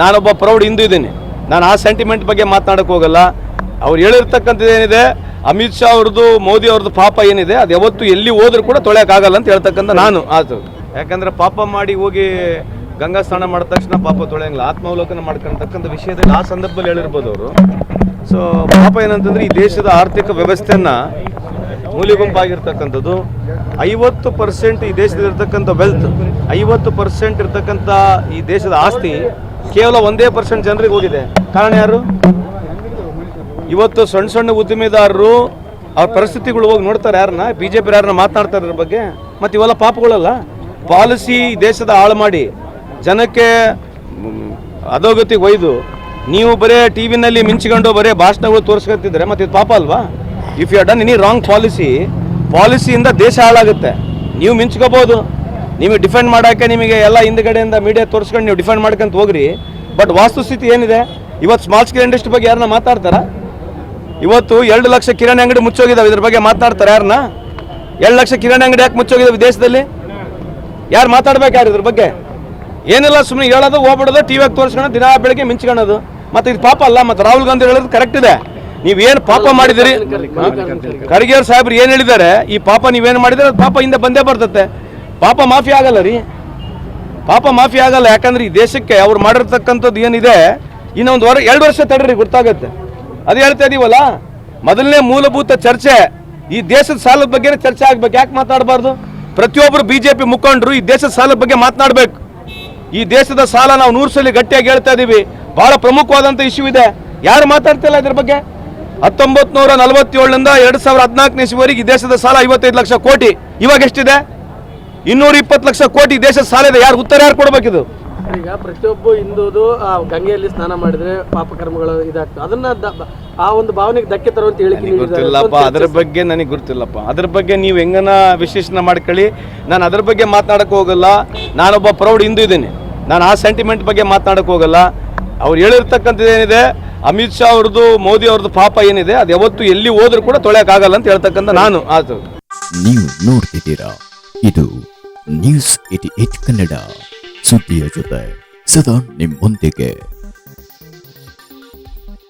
ನಾನೊಬ್ಬ ಪ್ರೌಢ ಹಿಂದೂ ಇದ್ದೀನಿ. ನಾನು ಆ ಸೆಂಟಿಮೆಂಟ್ ಬಗ್ಗೆ ಮಾತನಾಡಕ್ಕೆ ಹೋಗಲ್ಲ. ಅವ್ರು ಹೇಳಿರ್ತಕ್ಕಂಥದ್ದು ಏನಿದೆ, ಅಮಿತ್ ಶಾ ಅವ್ರದ್ದು, ಮೋದಿ ಅವ್ರದ್ದು ಪಾಪ ಏನಿದೆ, ಅದು ಯಾವತ್ತು ಎಲ್ಲಿ ಹೋದ್ರೂ ಕೂಡ ತೊಳೆಯೋಕ್ಕಾಗಲ್ಲ ಅಂತ ಹೇಳ್ತಕ್ಕಂಥ ನಾನು ಆತು. ಯಾಕಂದರೆ ಪಾಪ ಮಾಡಿ ಹೋಗಿ ಗಂಗಾ ಸ್ನಾನ ಮಾಡಿದ ತಕ್ಷಣ ಪಾಪ ತೊಳೆಯಂಗಿಲ್ಲ, ಆತ್ಮಾವಲೋಕನ ಮಾಡ್ಕೊಳ್ತಕ್ಕಂಥ ವಿಷಯದಲ್ಲಿ ಆ ಸಂದರ್ಭದಲ್ಲಿ ಹೇಳಿರ್ಬೋದು ಅವರು. ಸೊ ಪಾಪ ಏನಂತಂದರೆ, ಈ ದೇಶದ ಆರ್ಥಿಕ ವ್ಯವಸ್ಥೆಯನ್ನು ಮೂಲೆಗುಂಪಾಗಿರ್ತಕ್ಕಂಥದ್ದು 50% ಈ ದೇಶದಲ್ಲಿರ್ತಕ್ಕಂಥ ವೆಲ್ತ್, 50% ಇರ್ತಕ್ಕಂಥ ಈ ದೇಶದ ಆಸ್ತಿ ಕೇವಲ 1% ಜನರಿಗೆ ಹೋಗಿದೆ. ಕಾರಣ ಯಾರು? ಇವತ್ತು ಸಣ್ಣ ಸಣ್ಣ ಉದ್ದಿಮೆದಾರರು ಅವ್ರ ಪರಿಸ್ಥಿತಿಗಳು ಹೋಗಿ ನೋಡ್ತಾರೆ. ಯಾರನ್ನ BJP ಯಾರನ್ನ ಮಾತನಾಡ್ತಾರೆ ಇದ್ರ ಬಗ್ಗೆ? ಮತ್ತು ಇವೆಲ್ಲ ಪಾಪಗಳಲ್ಲ. ಪಾಲಿಸಿ ದೇಶದ ಹಾಳು ಮಾಡಿ ಜನಕ್ಕೆ ಅಧೋಗತಿಗೆ ಒಯ್ದು ನೀವು ಬರೇ TV ನಲ್ಲಿ ಮಿಂಚಿಕೊಂಡು ಬರೇ ಭಾಷಣಗಳು ತೋರಿಸ್ಕೊತಿದ್ರೆ ಮತ್ತು ಇದು ಪಾಪ ಅಲ್ವಾ? If you done any wrong ಪಾಲಿಸಿಯಿಂದ ದೇಶ ಹಾಳಾಗುತ್ತೆ. ನೀವು ಮಿಂಚ್ಕೋಬೋದು, ನಿಮಗೆ ಡಿಫೆಂಡ್ ಮಾಡೋಕ್ಕೆ ನಿಮಗೆ ಎಲ್ಲ ಹಿಂದ್ಗಡೆಯಿಂದ ಮೀಡಿಯಾ ತೋರಿಸ್ಕೊಂಡು ನೀವು ಡಿಫೆಂಡ್ ಮಾಡ್ಕೊಂತ ಹೋಗ್ರಿ. ಬಟ್ ವಾಸ್ತುಸ್ಥಿತಿ ಏನಿದೆ, ಇವತ್ತು ಸ್ಮಾಲ್ ಸ್ಕೇಲ್ ಇಂಡಸ್ಟ್ರಿ ಬಗ್ಗೆ ಯಾರನ್ನ ಮಾತಾಡ್ತಾರ? ಇವತ್ತು 2 ಲಕ್ಷ ಕಿರಾಣಿ ಅಂಗಡಿ ಮುಚ್ಚೋಗಿದ್ದಾವೆ, ಇದ್ರ ಬಗ್ಗೆ ಮಾತಾಡ್ತಾರೆ ಯಾರನ್ನ? 2 ಲಕ್ಷ ಕಿರಾಣಿ ಅಂಗಡಿ ಯಾಕೆ ಮುಚ್ಚೋಗಿದ್ದಾವೆ ದೇಶದಲ್ಲಿ? ಯಾರು ಮಾತಾಡ್ಬೇಕು? ಯಾರು ಇದ್ರ ಬಗ್ಗೆ? ಏನಿಲ್ಲ, ಸುಮ್ಮನೆ ಹೇಳೋದು, ಹೋಗ್ಬಿಡೋದು, ಟಿವಿಯಾಗ ತೋರಿಸ್ಕೊಂಡು ದಿನ ಬೆಳಗ್ಗೆ ಮಿಂಚ್ಕೊಳ್ಳೋದು. ಮತ್ತು ಇದು ಪಾಪ ಅಲ್ಲ. ಮತ್ತು ರಾಹುಲ್ ಗಾಂಧಿ ಹೇಳೋದು ಕರೆಕ್ಟ್ ಇದೆ. ನೀವೇನು ಪಾಪ ಮಾಡಿದಿರಿ, ಖರ್ಗೆ ಅವ್ರ ಸಾಹೇಬ್ರು ಏನು ಹೇಳಿದ್ದಾರೆ, ಈ ಪಾಪ ನೀವೇನು ಮಾಡಿದ್ರೆ ಅದು ಪಾಪ ಹಿಂದೆ ಬಂದೇ ಬರ್ತತೆ. ಪಾಪ ಮಾಫಿ ಆಗಲ್ಲ ರೀ, ಪಾಪ ಮಾಫಿ ಆಗಲ್ಲ. ಯಾಕಂದ್ರೆ ಈ ದೇಶಕ್ಕೆ ಅವ್ರು ಮಾಡಿರ್ತಕ್ಕಂಥದ್ದು ಏನಿದೆ, ಇನ್ನೊಂದು 2 ವರ್ಷ ತಡ್ರಿ ಗೊತ್ತಾಗುತ್ತೆ. ಅದು ಹೇಳ್ತಾ ಇದೀವಲ್ಲ, ಮೊದಲನೇ ಮೂಲಭೂತ ಚರ್ಚೆ ಈ ದೇಶದ ಸಾಲದ ಬಗ್ಗೆ ಚರ್ಚೆ ಆಗ್ಬೇಕು. ಯಾಕೆ ಮಾತಾಡಬಾರ್ದು? ಪ್ರತಿಯೊಬ್ಬರು BJP ಮುಖಂಡರು ಈ ದೇಶದ ಸಾಲದ ಬಗ್ಗೆ ಮಾತನಾಡಬೇಕು. ಈ ದೇಶದ ಸಾಲ ನಾವು 100 ಸಲ ಗಟ್ಟಿಯಾಗಿ ಹೇಳ್ತಾ ಇದೀವಿ. ಬಹಳ ಪ್ರಮುಖವಾದಂಥ ಇಶ್ಯೂ ಇದೆ, ಯಾರು ಮಾತಾಡ್ತಿಲ್ಲ ಇದ್ರ ಬಗ್ಗೆ. 1947 2014 ಇಸ್ವಿವರೆಗೆ ಈ ದೇಶದ ಸಾಲ 55 ಲಕ್ಷ ಕೋಟಿ. ಇವಾಗ ಎಷ್ಟಿದೆ? 220 ಲಕ್ಷ ಕೋಟಿ ದೇಶದ ಸಾಲ ಇದೆ. ಯಾರು ಉತ್ತರ ಯಾರು ಕೊಡಬೇಕಿದು? ಈಗ ಪ್ರತಿಯೊಬ್ಬ ಹಿಂದೂದು ಗಂಗೆಯಲ್ಲಿ ಸ್ನಾನ ಮಾಡಿದ್ರೆ ಪಾಪಕರ್ಮಗಳು ಇದಾಗ್ತವೆ. ಅದನ್ನ ಆ ಒಂದು ಭಾವನೆಗೆ ಧಕ್ಕೆ ತರುವಂತ ಹೇಳಿಕೆ ಗೊತ್ತಿಲ್ಲಪ್ಪ, ಅದ್ರ ಬಗ್ಗೆ ನನಗೆ ಗೊತ್ತಿಲ್ಲಪ್ಪ. ಅದ್ರ ಬಗ್ಗೆ ನೀವು ಹೆಂಗನ ವಿಶ್ಲೇಷಣೆ ಮಾಡ್ಕೊಳ್ಳಿ. ನಾನು ಅದ್ರ ಬಗ್ಗೆ ಮಾತನಾಡಕ್ಕೆ ಹೋಗಲ್ಲ. ನಾನೊಬ್ಬ ಪ್ರೌಢ ಹಿಂದೂ ಇದ್ದೀನಿ. ನಾನು ಆ ಸೆಂಟಿಮೆಂಟ್ ಬಗ್ಗೆ ಮಾತನಾಡಕ್ಕೆ ಹೋಗಲ್ಲ. ಅವ್ರು ಹೇಳಿರ್ತಕ್ಕಂಥದ್ದು ಏನಿದೆ, ಅಮಿತ್ ಶಾ ಅವ್ರದ್ದು, ಮೋದಿ ಅವ್ರದ್ದು ಪಾಪ ಏನಿದೆ, ಅದು ಯಾವತ್ತು ಎಲ್ಲಿ ಹೋದ್ರೂ ಕೂಡ ತೊಳೆಯೋಕ್ಕಾಗಲ್ಲ ಅಂತ ಹೇಳ್ತಕ್ಕಂಥ ನಾನು ಆತು. ನೀವು ನೋಡ್ತಿದ್ದೀರಾ, ಇದು ನ್ಯೂಸ್ 88 ಕನ್ನಡ, ಸುದ್ದಿಯ ಜೊತೆ ಸದಾ ನಿಮ್ಮೊಂದಿಗೆ.